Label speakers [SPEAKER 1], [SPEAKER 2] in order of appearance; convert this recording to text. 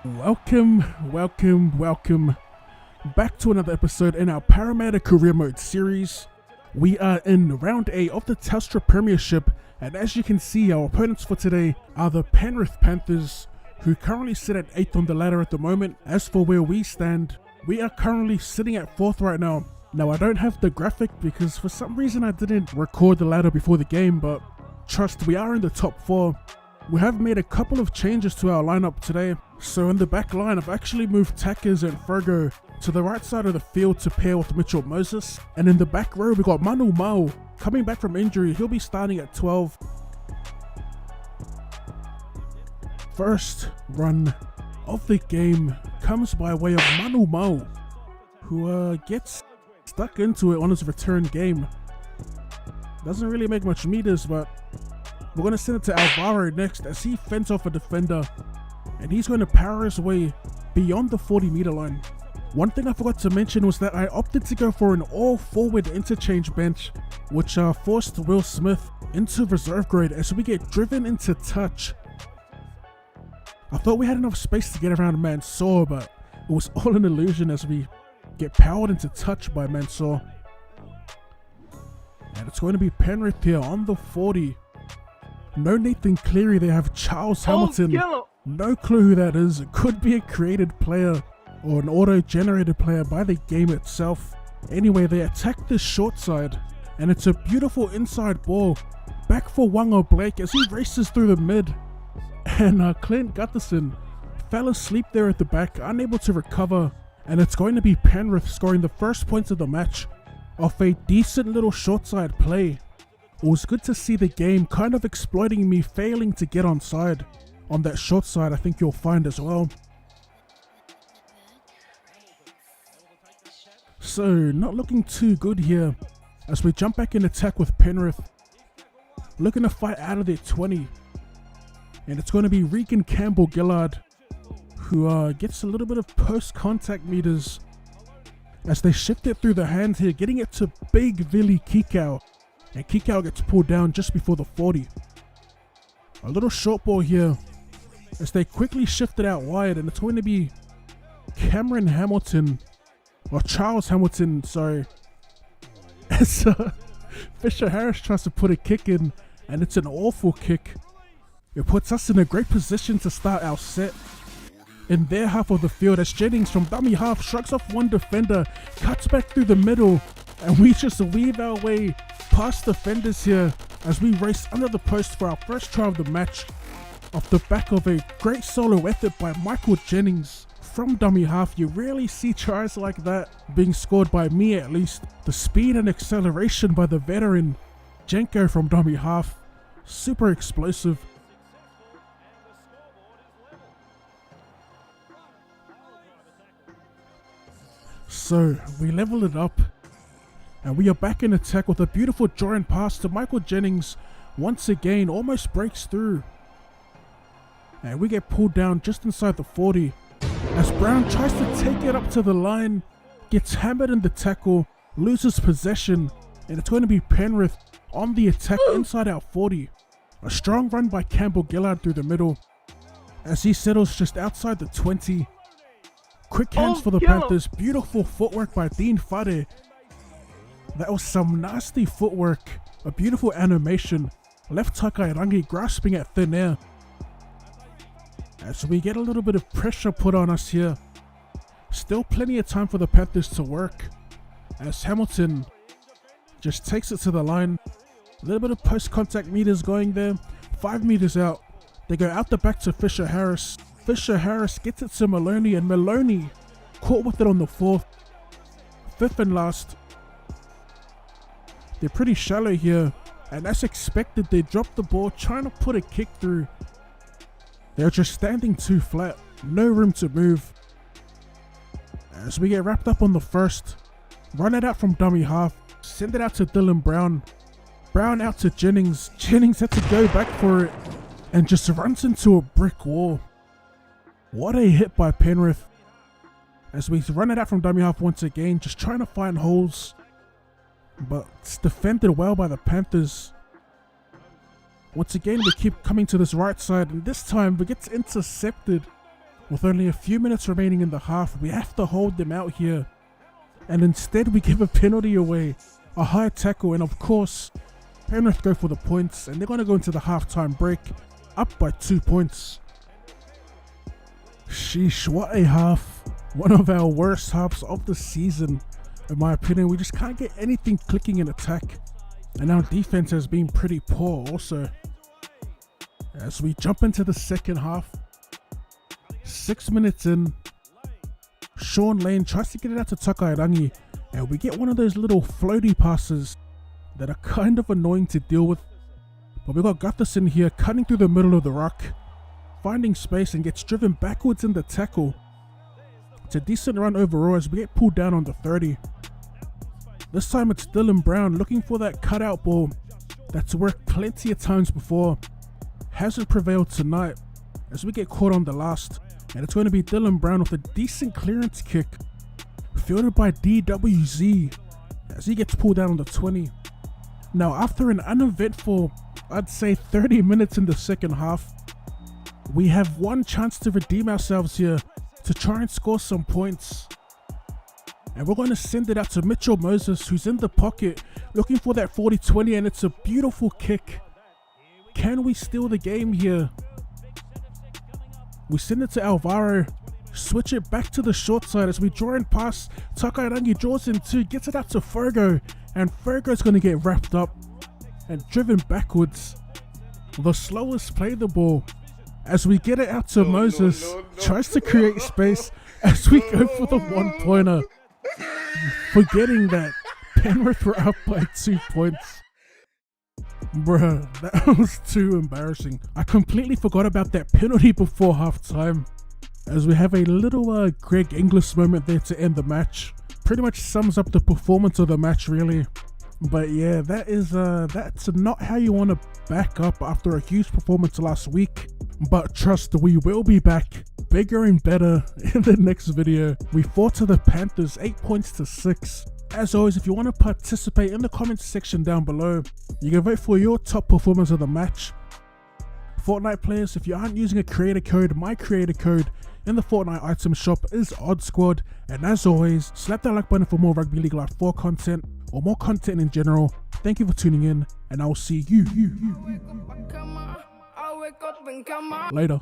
[SPEAKER 1] Welcome back to another episode in our Parramatta Career Mode series. We are in Round A of the Telstra Premiership, and as you can see, our opponents for today are the Penrith Panthers, who currently sit at 8th on the ladder at the moment. As for where we stand, we are currently sitting at 4th right now. Now, I don't have the graphic because for some reason I didn't record the ladder before the game, but trust, we are in the top 4. We have made a couple of changes to our lineup today. So in the back line, I've actually moved Tackers and Fergo to the right side of the field to pair with Mitchell Moses. And in the back row, we got Manu Mao coming back from injury. He'll be starting at 12. First run of the game comes by way of Manu Mao, who gets stuck into it on his return game. Doesn't really make much meters, but we're going to send it to Alvaro next as he fends off a defender, and he's going to power his way beyond the 40-meter line. One thing I forgot to mention was that I opted to go for an all-forward interchange bench, which forced Will Smith into reserve grade as we get driven into touch. I thought we had enough space to get around Mansour, but it was all an illusion as we get powered into touch by Mansour. And it's going to be Penrith here on the 40. No Nathan Cleary, they have Charles Hamilton. No clue who that is. It could be a created player or an auto-generated player by the game itself. Anyway, they attack this short side, and it's a beautiful inside ball back for Wanga Blake as he races through the mid. And Clint Gutherson fell asleep there at the back, unable to recover, and it's going to be Penrith scoring the first points of the match off a decent little short side play. It was good to see the game kind of exploiting me failing to get onside on that short side. I think you'll find as well. So, not looking too good here as we jump back in attack with Penrith, looking to fight out of their 20. And it's going to be Regan Campbell-Gillard who gets a little bit of post-contact meters as they shift it through the hands here, getting it to Big Vili Kikau. And Kikau gets pulled down just before the 40. A little short ball here as they quickly shift it out wide, and it's going to be Cameron Hamilton, or Charles Hamilton, sorry. As Fisher Harris tries to put a kick in, and it's an awful kick. It puts us in a great position to start our set in their half of the field as Jennings from dummy half shrugs off one defender, cuts back through the middle, and we just weave our way past defenders here as we race under the post for our first try of the match off the back of a great solo effort by Michael Jennings from dummy half. You rarely see tries like that being scored by me, at least. The speed and acceleration by the veteran Jenko from dummy half, super explosive. So we level it up, and we are back in attack with a beautiful drawing pass to Michael Jennings. Once again, almost breaks through. And we get pulled down just inside the 40. As Brown tries to take it up to the line, gets hammered in the tackle, loses possession, and it's going to be Penrith on the attack inside our 40. A strong run by Campbell-Gillard through the middle as he settles just outside the 20. Quick hands for the Panthers, beautiful footwork by Dean Fade. That was some nasty footwork, a beautiful animation. Left Takairangi grasping at thin air. As we get a little bit of pressure put on us here. Still plenty of time for the Panthers to work as Hamilton just takes it to the line. A little bit of post-contact meters going there. 5 meters out. They go out the back to Fisher Harris. Fisher Harris gets it to Maloney, and Maloney caught with it on the 4th. 5th and last. They're pretty shallow here, and as expected, they dropped the ball trying to put a kick through. They're just standing too flat, no room to move. As we get wrapped up on the 1st, run it out from dummy half, send it out to Dylan Brown. Brown out to Jennings. Jennings had to go back for it and just runs into a brick wall. What a hit by Penrith. As we run it out from dummy half once again, just trying to find holes. But it's defended well by the Panthers. Once again, we keep coming to this right side, and this time we get intercepted With only a few minutes remaining in the half, we have to hold them out here. And instead we give a penalty away, a high tackle, and of course, Penrith go for the points, and they're going to go into the halftime break up by 2 points. Sheesh, what a half. One of our worst halves of the season, in my opinion. We just can't get anything clicking in attack, and our defense has been pretty poor also. As we jump into the second half, 6 minutes in, Sean Lane tries to get it out to Takairangi, and we get one of those little floaty passes that are kind of annoying to deal with. But we got Gutherson here cutting through the middle of the ruck, finding space, and gets driven backwards in the tackle. It's a decent run overall as we get pulled down on the 30. This time it's Dylan Brown looking for that cutout ball that's worked plenty of times before. Hasn't prevailed tonight as we get caught on the last, and it's going to be Dylan Brown with a decent clearance kick fielded by DWZ as he gets pulled down on the 20. Now after an uneventful, I'd say 30 minutes in the second half, we have one chance to redeem ourselves here to try and score some points. And we're going to send it out to Mitchell Moses, who's in the pocket looking for that 40-20, and it's a beautiful kick. Can we steal the game here? We send it to Alvaro, switch it back to the short side as we draw in pass. Takairangi draws in two, gets it out to Fergo, and Fergo's going to get wrapped up and driven backwards. The slowest play the ball as we get it out to Moses, tries to create space as we go for the 1-pointer, forgetting that Penrith were up by 2 points. Bruh, that was too embarrassing. I completely forgot about that penalty before halftime as we have a little Greg Inglis moment there to end the match. Pretty much sums up the performance of the match really. But yeah, that's not how you want to back up after a huge performance last week. But trust, we will be back bigger and better in the next video. We fought to the Panthers 8 points to 6. As always, if you want to participate in the comments section down below, you can vote for your top performance of the match. Fortnite players, if you aren't using a creator code, my creator code in the Fortnite item shop is OddSquad. And as always, slap that like button for more Rugby League Live 4 content or more content in general. Thank you for tuning in, and I'll see you later.